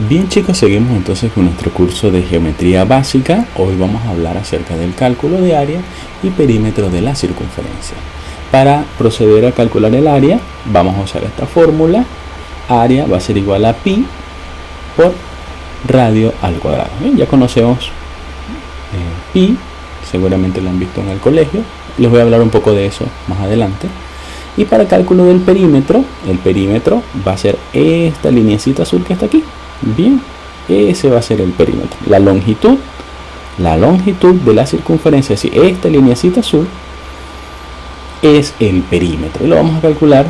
Bien chicos, seguimos entonces con nuestro curso de geometría básica. Hoy vamos a hablar acerca del cálculo de área y perímetro de la circunferencia. Para proceder a calcular el área, vamos a usar esta fórmula. Área va a ser igual a pi por radio al cuadrado. Bien, ya conocemos pi, seguramente lo han visto en el colegio. Les voy a hablar un poco de eso más adelante. Y para el cálculo del perímetro, el perímetro va a ser esta lineecita azul que está aquí. Bien, ese va a ser el perímetro. La longitud de la circunferencia, es decir, esta lineecita azul es el perímetro. Y lo vamos a calcular.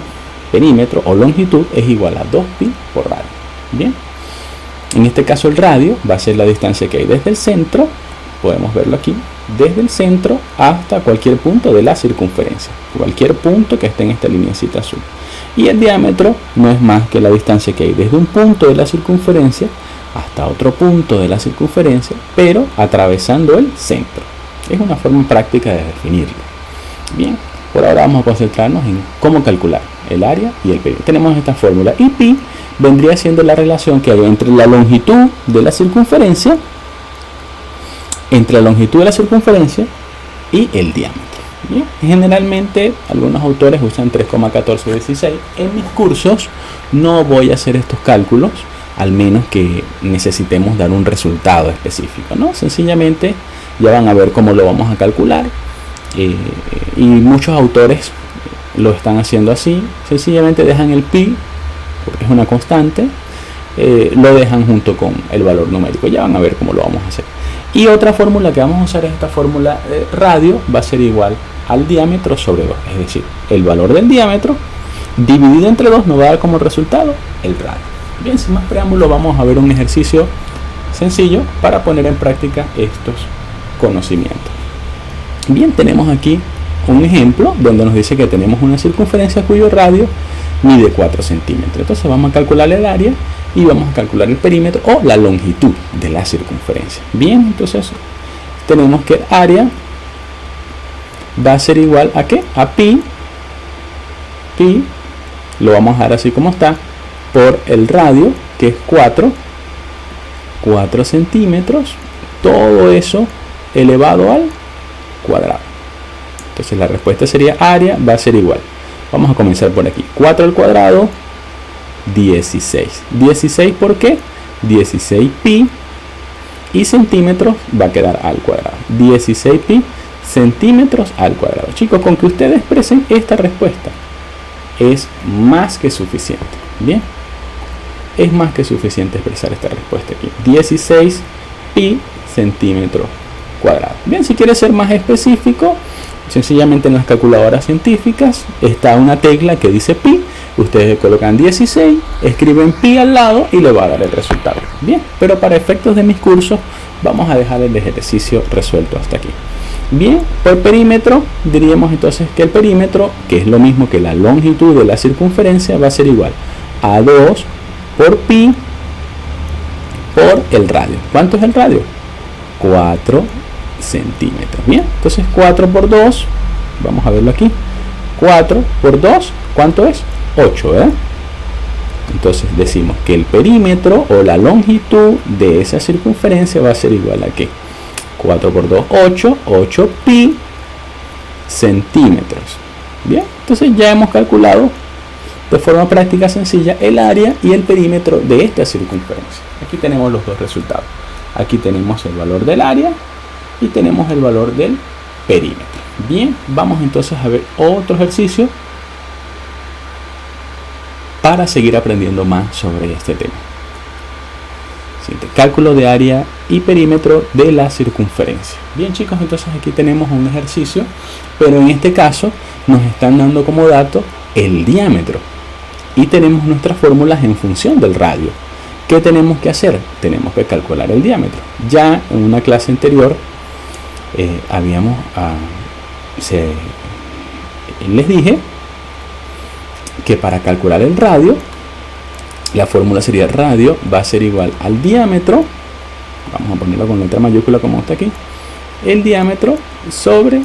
Perímetro o longitud es igual a 2pi por radio. Bien, en este caso el radio va a ser la distancia que hay desde el centro, podemos verlo aquí, desde el centro hasta cualquier punto de la circunferencia, cualquier punto que esté en esta lineecita azul. Y el diámetro no es más que la distancia que hay desde un punto de la circunferencia hasta otro punto de la circunferencia, pero atravesando el centro. Es una forma práctica de definirlo. Bien, por ahora vamos a concentrarnos en cómo calcular el área y el perímetro. Tenemos esta fórmula y pi vendría siendo la relación que hay entre la longitud de la circunferencia y el diámetro. Bien, generalmente algunos autores usan 3,1416. En mis cursos no voy a hacer estos cálculos, al menos que necesitemos dar un resultado específico, ¿no? Sencillamente ya van a ver cómo lo vamos a calcular, y muchos autores lo están haciendo así. Sencillamente dejan el pi, porque es una constante, lo dejan junto con el valor numérico. Ya van a ver cómo lo vamos a hacer. Y otra fórmula que vamos a usar es esta fórmula. Radio va a ser igual al diámetro sobre 2, es decir, el valor del diámetro dividido entre 2 nos va a dar como resultado el radio. Bien, sin más preámbulo, vamos a ver un ejercicio sencillo para poner en práctica estos conocimientos. Bien, tenemos aquí un ejemplo donde nos dice que tenemos una circunferencia cuyo radio mide 4 centímetros. Entonces vamos a calcular el área y vamos a calcular el perímetro o la longitud de la circunferencia. Bien, entonces tenemos que el área va a ser igual a ¿qué? A pi. Pi lo vamos a dejar así como está, por el radio, que es 4 centímetros, todo eso elevado al cuadrado. Entonces la respuesta sería área va a ser igual. Vamos a comenzar por aquí. 4 al cuadrado, 16. 16 ¿por qué? 16 pi, y centímetros va a quedar al cuadrado. 16 pi centímetros al cuadrado. Chicos, con que ustedes expresen esta respuesta es más que suficiente. Bien, es más que suficiente expresar esta respuesta aquí. 16 pi centímetros cuadrados. Bien, si quieres ser más específico, sencillamente en las calculadoras científicas está una tecla que dice pi. Ustedes colocan 16, escriben pi al lado y le va a dar el resultado. Bien, pero para efectos de mis cursos vamos a dejar el ejercicio resuelto hasta aquí. Bien, por perímetro diríamos entonces que el perímetro, que es lo mismo que la longitud de la circunferencia, va a ser igual a 2 por pi por el radio. ¿Cuánto es el radio? 4 centímetros. Bien, entonces 4 por 2, vamos a verlo aquí. 4 por 2, ¿cuánto es? 8, ¿verdad? Entonces decimos que el perímetro o la longitud de esa circunferencia va a ser igual a ¿qué? 4 por 2, 8, 8 pi centímetros. Bien, entonces ya hemos calculado de forma práctica sencilla el área y el perímetro de esta circunferencia. Aquí tenemos los dos resultados. Aquí tenemos el valor del área y tenemos el valor del perímetro. Bien, vamos entonces a ver otro ejercicio para seguir aprendiendo más sobre este tema. Siguiente, cálculo de área y perímetro de la circunferencia. Bien chicos, entonces aquí tenemos un ejercicio, pero en este caso nos están dando como dato el diámetro y tenemos nuestras fórmulas en función del radio. ¿Qué tenemos que hacer? Tenemos que calcular el diámetro. Ya en una clase anterior les dije que para calcular el radio, la fórmula sería radio va a ser igual al diámetro, vamos a ponerlo con letra mayúscula como está aquí, el diámetro sobre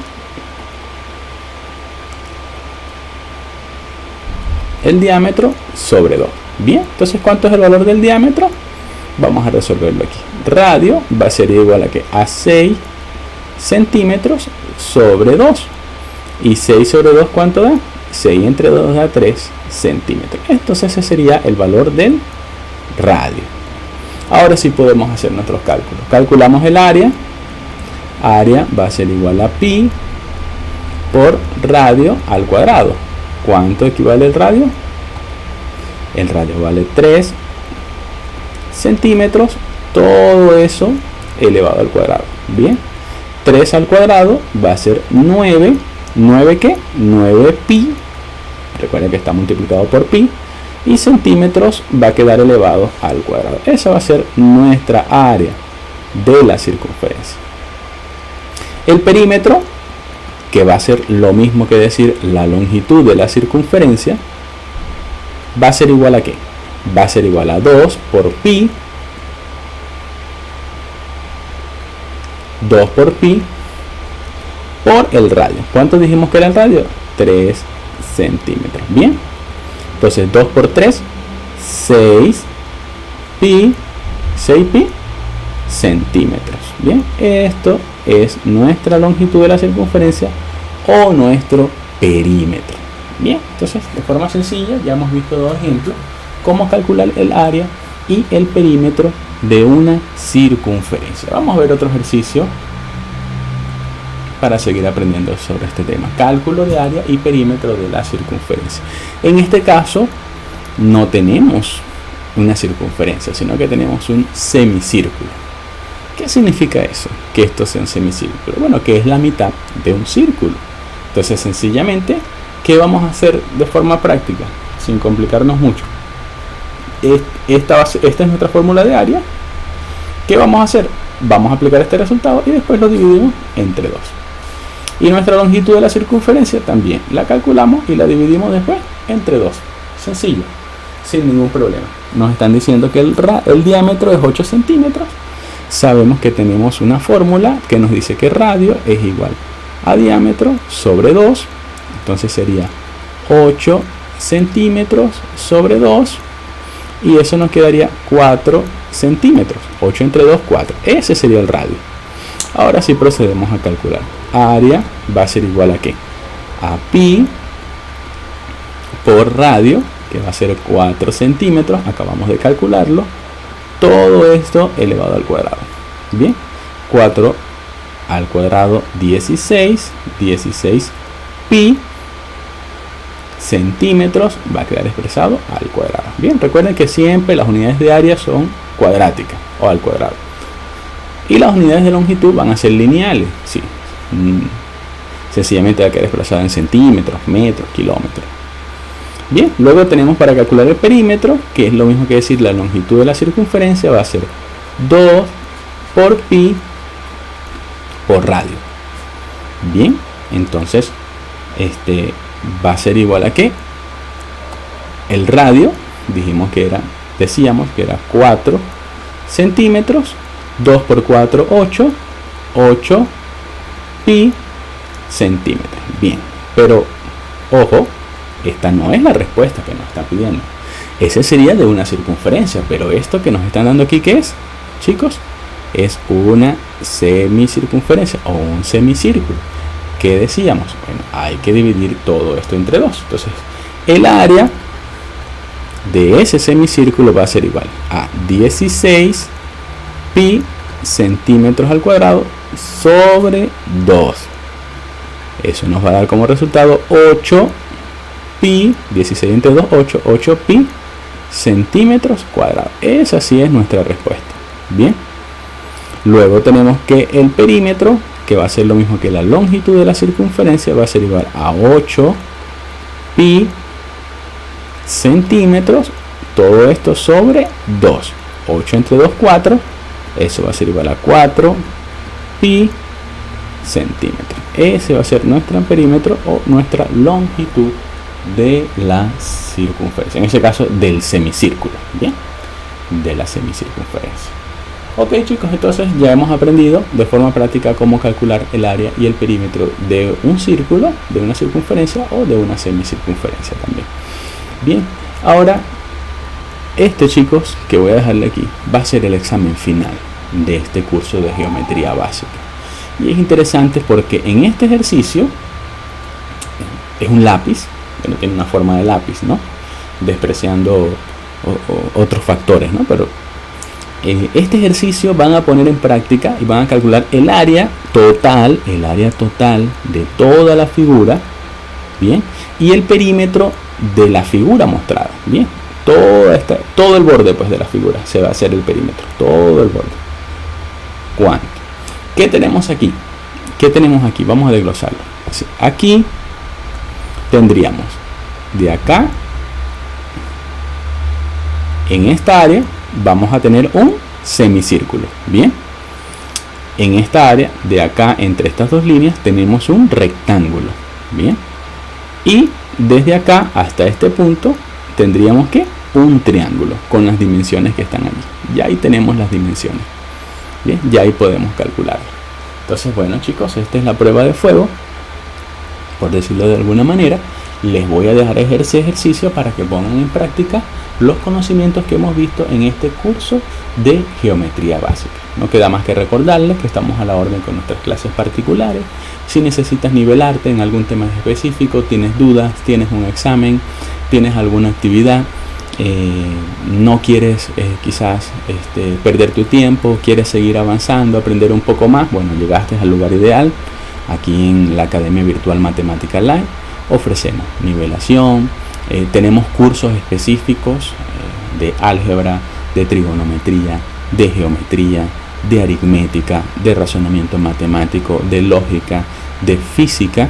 el diámetro sobre 2. Bien, entonces ¿cuánto es el valor del diámetro? vamos a resolverlo aquí. Radio va a ser igual a que a 6 centímetros sobre 2. Y 6 sobre 2, ¿cuánto da? 6 entre 2 da 3 centímetros. Entonces ese sería el valor del radio. Ahora sí podemos hacer nuestros cálculos. Calculamos el área. Área va a ser igual a pi por radio al cuadrado. ¿Cuánto equivale el radio? El radio vale 3 centímetros. Todo eso elevado al cuadrado. Bien. 3 al cuadrado va a ser 9. ¿9 qué? 9 pi. Recuerden que está multiplicado por pi. Y centímetros va a quedar elevado al cuadrado. Esa va a ser nuestra área de la circunferencia. El perímetro, que va a ser lo mismo que decir la longitud de la circunferencia, va a ser igual a ¿qué? Va a ser igual a 2 por pi. 2 por pi por el radio. ¿Cuánto dijimos que era el radio? 3 centímetros. Bien. Entonces 2 por 3, 6 pi, 6 pi centímetros. Bien. Esto es nuestra longitud de la circunferencia o nuestro perímetro. Bien. Entonces, de forma sencilla, ya hemos visto dos ejemplos. Cómo calcular el área y el perímetro de una circunferencia. Vamos a ver otro ejercicio para seguir aprendiendo sobre este tema. Cálculo de área y perímetro de la circunferencia. En este caso no tenemos una circunferencia, sino que tenemos un semicírculo. ¿Qué significa eso? Que esto sea un semicírculo. Bueno, que es la mitad de un círculo. Entonces, sencillamente, ¿qué vamos a hacer de forma práctica? Sin complicarnos mucho. Esta es nuestra fórmula de área. ¿Qué vamos a hacer? Vamos a aplicar este resultado y después lo dividimos entre 2. Y nuestra longitud de la circunferencia también la calculamos y la dividimos después entre 2. Sencillo, sin ningún problema. Nos están diciendo que el diámetro es 8 centímetros. Sabemos que tenemos una fórmula que nos dice que radio es igual a diámetro sobre 2. Entonces sería 8 centímetros sobre 2. Y eso nos quedaría 4 centímetros. 8 entre 2, 4. Ese sería el radio. Ahora sí procedemos a calcular. Área va a ser igual a ¿qué? A pi por radio, que va a ser 4 centímetros. Acabamos de calcularlo. Todo esto elevado al cuadrado. Bien. 4 al cuadrado, 16. 16 pi centímetros va a quedar expresado al cuadrado. Bien, recuerden que siempre las unidades de área son cuadráticas o al cuadrado. Y las unidades de longitud van a ser lineales. Sí. Sencillamente va a quedar expresada en centímetros, metros, kilómetros. Bien, luego tenemos para calcular el perímetro, que es lo mismo que decir la longitud de la circunferencia, va a ser 2 por pi por radio. Bien, entonces va a ser igual a ¿qué? El radio, decíamos que era 4 centímetros. 2 por 4, 8. 8 pi centímetros. Bien, pero ojo, esta no es la respuesta que nos está pidiendo. Ese sería de una circunferencia, pero esto que nos están dando aquí, ¿qué es, chicos? Es una semicircunferencia o un semicírculo. ¿Qué decíamos? Bueno, hay que dividir todo esto entre 2. Entonces, el área de ese semicírculo va a ser igual a 16 pi centímetros al cuadrado sobre 2. Eso nos va a dar como resultado 8 pi, 16 entre 2, 8, 8 pi centímetros cuadrados. Esa sí es nuestra respuesta. Bien. Luego tenemos que el perímetro, que va a ser lo mismo que la longitud de la circunferencia, va a ser igual a 8 pi centímetros. Todo esto sobre 2. 8 entre 2, 4. Eso va a ser igual a 4 pi centímetros. Ese va a ser nuestro perímetro o nuestra longitud de la circunferencia. En este caso del semicírculo. Bien, de la semicircunferencia. Ok, chicos, entonces ya hemos aprendido de forma práctica cómo calcular el área y el perímetro de un círculo, de una circunferencia o de una semicircunferencia también. Bien, ahora Este, chicos, que voy a dejarle aquí, va a ser el examen final de este curso de geometría básica. Y es interesante porque en este ejercicio es un lápiz, que no tiene una forma de lápiz, ¿no? Despreciando otros factores, ¿no? Pero este ejercicio van a poner en práctica y van a calcular el área total de toda la figura, bien, y el perímetro de la figura mostrada, bien. Todo el borde, pues, de la figura se va a hacer el perímetro, todo el borde. ¿Cuánto? ¿Qué tenemos aquí? Vamos a desglosarlo. Aquí tendríamos de acá, en esta área vamos a tener un semicírculo, bien. En esta área de acá, entre estas dos líneas, tenemos un rectángulo, bien. Y desde acá hasta este punto tendríamos que un triángulo con las dimensiones que están allí. Ya ahí tenemos las dimensiones, bien, ya ahí podemos calcularlo. Entonces, bueno, chicos, esta es la prueba de fuego, por decirlo de alguna manera. Les voy a dejar ese ejercicio para que pongan en práctica los conocimientos que hemos visto en este curso de geometría básica. No queda más que recordarles que estamos a la orden con nuestras clases particulares. Si necesitas nivelarte en algún tema específico, tienes dudas, tienes un examen, tienes alguna actividad, no quieres quizás perder tu tiempo, quieres seguir avanzando, aprender un poco más, bueno, llegaste al lugar ideal. Aquí en la Academia Virtual Matemática Live ofrecemos nivelación, tenemos cursos específicos de álgebra, de trigonometría, de geometría, de aritmética, de razonamiento matemático, de lógica, de física.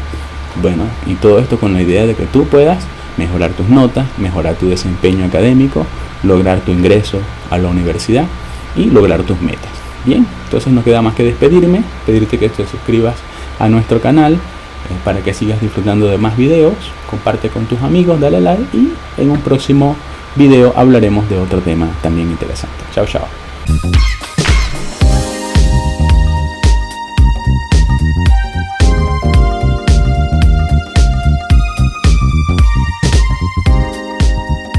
Bueno, y todo esto con la idea de que tú puedas mejorar tus notas, mejorar tu desempeño académico, lograr tu ingreso a la universidad y lograr tus metas. Bien, entonces no queda más que despedirme, pedirte que te suscribas a nuestro canal para que sigas disfrutando de más videos. Comparte con tus amigos, dale like y en un próximo video hablaremos de otro tema también interesante. Chao, chao.